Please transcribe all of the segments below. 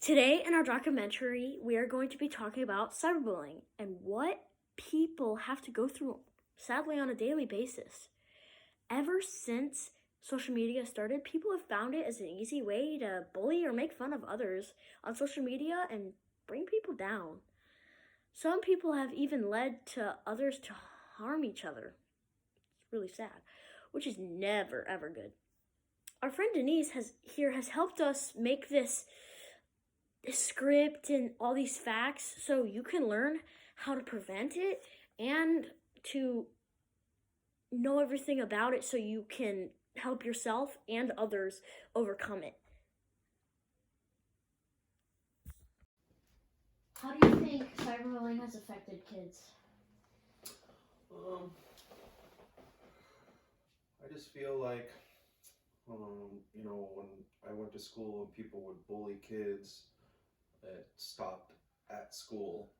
Today in our documentary, we are going to be talking about cyberbullying and what people have to go through, sadly, on a daily basis. Ever since social media started, people have found it as an easy way to bully or make fun of others on social media and bring people down. Some people have even led to others to harm each other. It's really sad, which is never ever good. Our friend Denisse has helped us make this script and all these facts so you can learn how to prevent it and to know everything about it so you can help yourself and others overcome it. How do you think cyberbullying has affected kids? Um, I just feel like, when I went to school and people would bully kids, it stopped at school,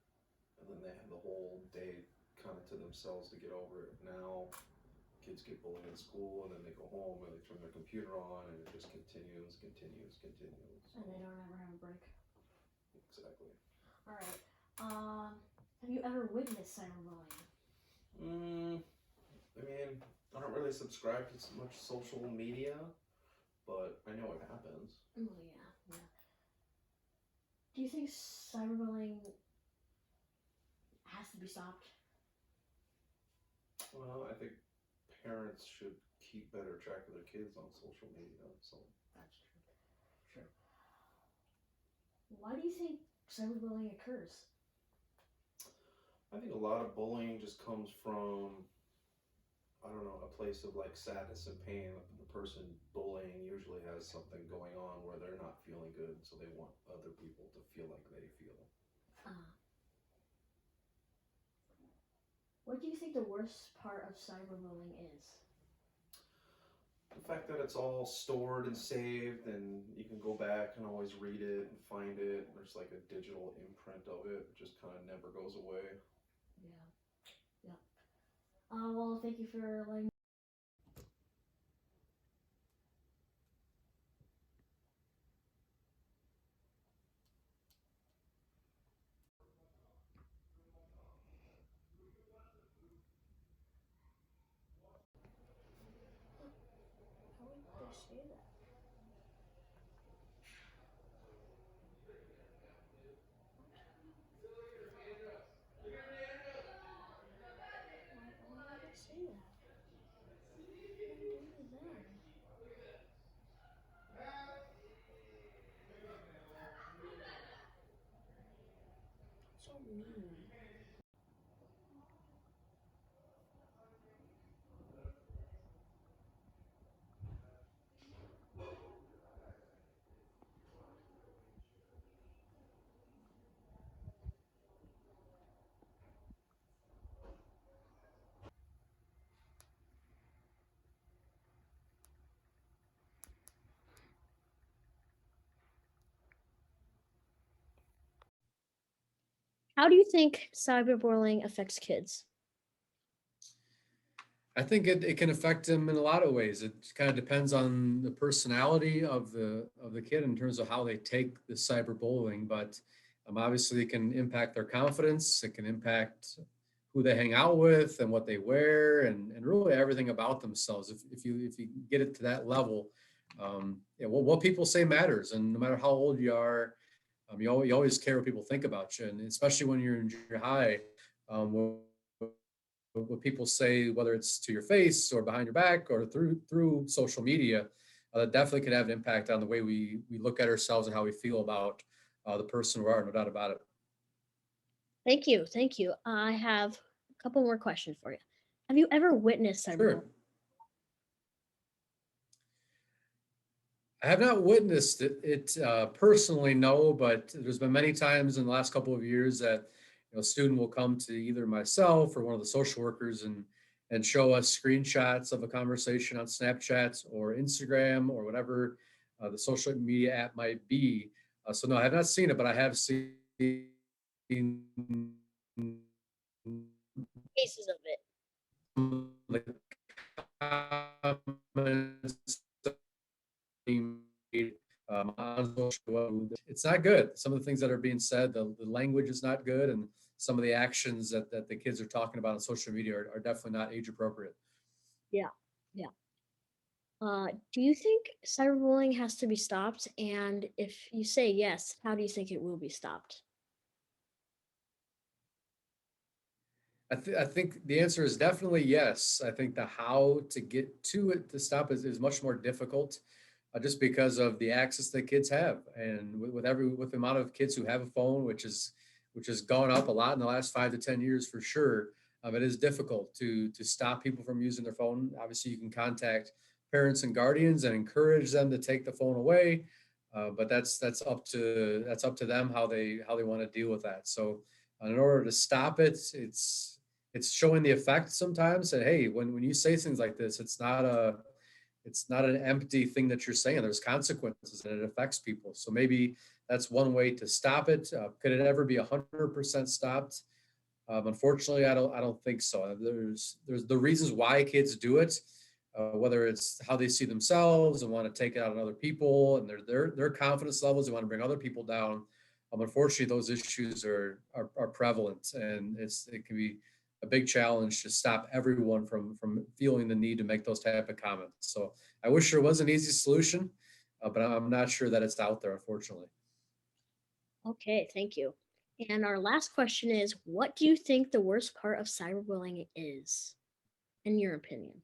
and then they had the whole day kind of to themselves to get over it. Now, kids get bullied in school, and then they go home and they turn their computer on, and it just continues. And they don't ever have a break. Exactly. All right. Have you ever witnessed cyberbullying? I mean, I don't really subscribe to much social media, but I know it happens. Oh yeah. Do you think cyberbullying has to be stopped? Well, I think parents should keep better track of their kids on social media. So That's true. True. Why do you think cyberbullying occurs? I think a lot of bullying just comes from, I don't know, a place of like sadness and pain. The person bullying usually has something going on where they're not feeling good, so they want other people to feel like they feel. Uh, what do you think the worst part of cyberbullying is? The fact that it's all stored and saved, and you can go back and always read it and find it. There's like a digital imprint of it. It just kind of never goes away. Yeah. Yeah. Well, thank you for letting. How would they say that? Why would they say that? What did I do to them? So mean. How do you think cyberbullying affects kids? I think it can affect them in a lot of ways. It kind of depends on the personality of the kid in terms of how they take the cyberbullying, but obviously it can impact their confidence. It can impact who they hang out with and what they wear and really everything about themselves. If you get it to that level, yeah, well, what people say matters, and no matter how old you are, you always care what people think about you, and especially when you're in junior high. What people say, whether it's to your face or behind your back or through social media, that definitely can have an impact on the way we look at ourselves and how we feel about the person we are, no doubt about it. Thank you. Thank you. I have a couple more questions for you. Have you ever witnessed cyberbullying? Sure. I have not witnessed it personally, no, but there's been many times in the last couple of years that a student will come to either myself or one of the social workers and show us screenshots of a conversation on Snapchat or Instagram or whatever the social media app might be. So no, I have not seen it, but I have seen Cases of it. the comments being made on social. It's not good. Some of the things that are being said, the language is not good, and some of the actions that the kids are talking about on social media are definitely not age appropriate. Yeah. Yeah. Do you think cyberbullying has to be stopped? And if you say yes, how do you think it will be stopped? I think the answer is definitely yes. I think the how to get to it to stop is much more difficult, just because of the access that kids have, and with the amount of kids who have a phone, which has gone up a lot in the last 5 to 10 years for sure. It is difficult to stop people from using their phone. Obviously, you can contact parents and guardians and encourage them to take the phone away, but that's up to them how they want to deal with that. So, in order to stop it, it's showing the effect sometimes that, hey, when you say things like this, it's not an empty thing that you're saying. There's consequences and it affects people. So maybe that's one way to stop it. Could it ever be 100% stopped? Unfortunately, I don't think so. There's the reasons why kids do it, whether it's how they see themselves and want to take it out on other people, and their confidence levels. They want to bring other people down. Unfortunately, those issues are prevalent, and it can be a big challenge to stop everyone from feeling the need to make those type of comments. So I wish there was an easy solution, but I'm not sure that it's out there, unfortunately. Okay, thank you. And our last question is, what do you think the worst part of cyberbullying is, in your opinion?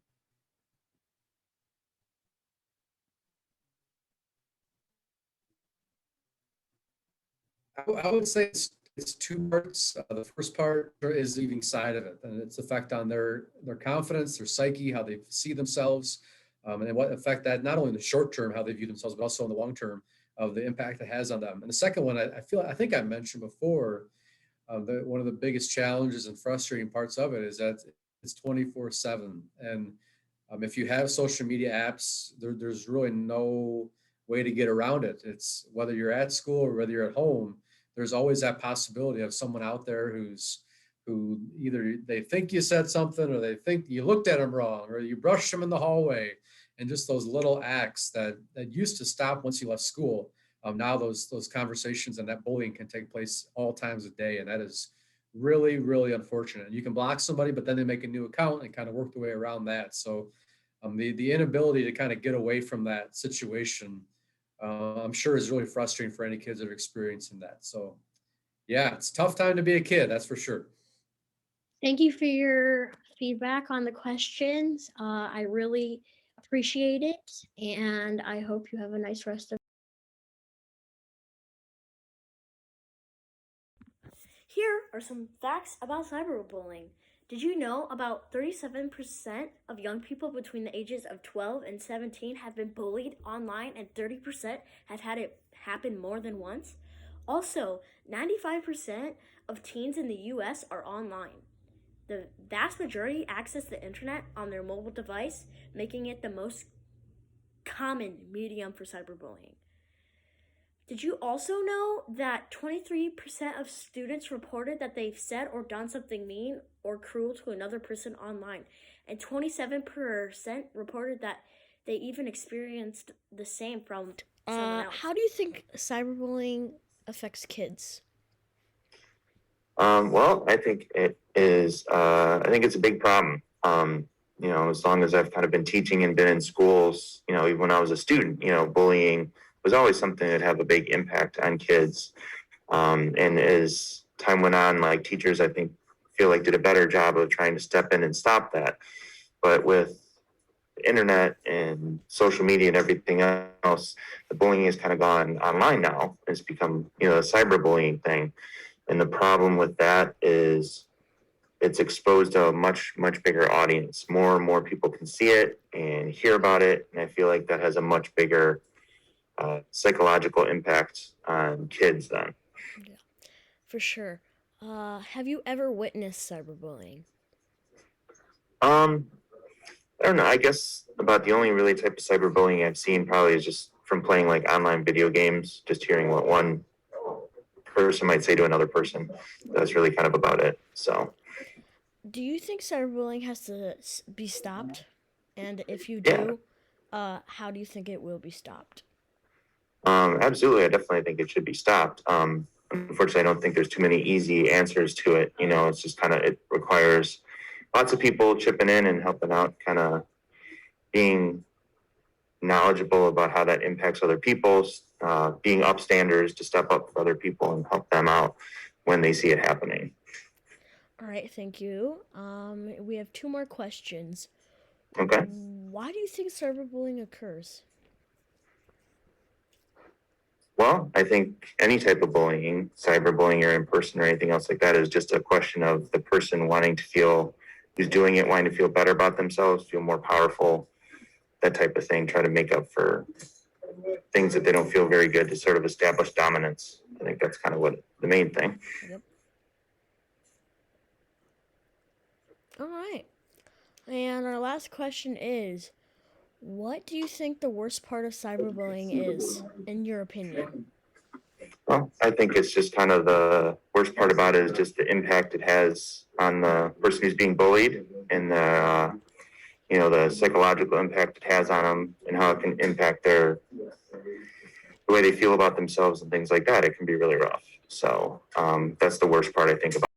I would say it's two parts. The first part is the eating side of it, and its effect on their confidence, their psyche, how they see themselves, and what effect that not only in the short term how they view themselves, but also in the long term of the impact it has on them. And the second one, I think I mentioned before, one of the biggest challenges and frustrating parts of it is that it's 24/7, and if you have social media apps, there's really no way to get around it. It's whether you're at school or whether you're at home, there's always that possibility of someone out there who either they think you said something or they think you looked at them wrong or you brushed them in the hallway, and just those little acts that used to stop once you left school. Now those conversations and that bullying can take place all times of day, and that is really really unfortunate. You can block somebody, but then they make a new account and kind of work their way around that. So the inability to kind of get away from that situation, I'm sure is really frustrating for any kids that are experiencing that. So yeah, it's a tough time to be a kid, that's for sure. Thank you for your feedback on the questions. I really appreciate it, and I hope you have a nice rest of. Here are some facts about cyberbullying. Did you know about 37% of young people between the ages of 12 and 17 have been bullied online, and 30% have had it happen more than once? Also, 95% of teens in the US are online. The vast majority access the internet on their mobile device, making it the most common medium for cyberbullying. Did you also know that 23% of students reported that they've said or done something mean or cruel to another person online? And 27% reported that they even experienced the same from someone else. How do you think cyberbullying affects kids? Well, I think it is. I think it's a big problem. As long as I've kind of been teaching and been in schools, even when I was a student, bullying was always something that have a big impact on kids. And as time went on, like teachers, I think feel like did a better job of trying to step in and stop that. But with the internet and social media and everything else, the bullying has kind of gone online now. It's become, a cyberbullying thing. And the problem with that is it's exposed to a much, much bigger audience. More and more people can see it and hear about it. And I feel like that has a much bigger psychological impact on kids then. Yeah, for sure. Have you ever witnessed cyberbullying? Um, I don't know. I guess about the only really type of cyberbullying I've seen probably is just from playing like online video games, just hearing what one person might say to another person. That's really kind of about it. So, Do you think cyberbullying has to be stopped? And if you yeah. do, how do you think it will be stopped? Absolutely. I definitely think it should be stopped. Unfortunately, I don't think there's too many easy answers to it. You know, it's just kind of, it requires lots of people chipping in and helping out, kind of being knowledgeable about how that impacts other people, being upstanders to step up for other people and help them out when they see it happening. All right, thank you. We have 2 more questions. Okay. Why do you think cyberbullying occurs? Well, I think any type of bullying, cyberbullying or in person or anything else like that, is just a question of the person wanting to feel, who's doing it, wanting to feel better about themselves, feel more powerful, that type of thing, try to make up for things that they don't feel very good to sort of establish dominance. I think that's kind of what the main thing. Yep. All right. And our last question is, what do you think the worst part of cyberbullying is, in your opinion? Well, I think it's just kind of the worst part about it is just the impact it has on the person who's being bullied and the, you know, the psychological impact it has on them and how it can impact the way they feel about themselves and things like that. It can be really rough. So that's the worst part, I think, about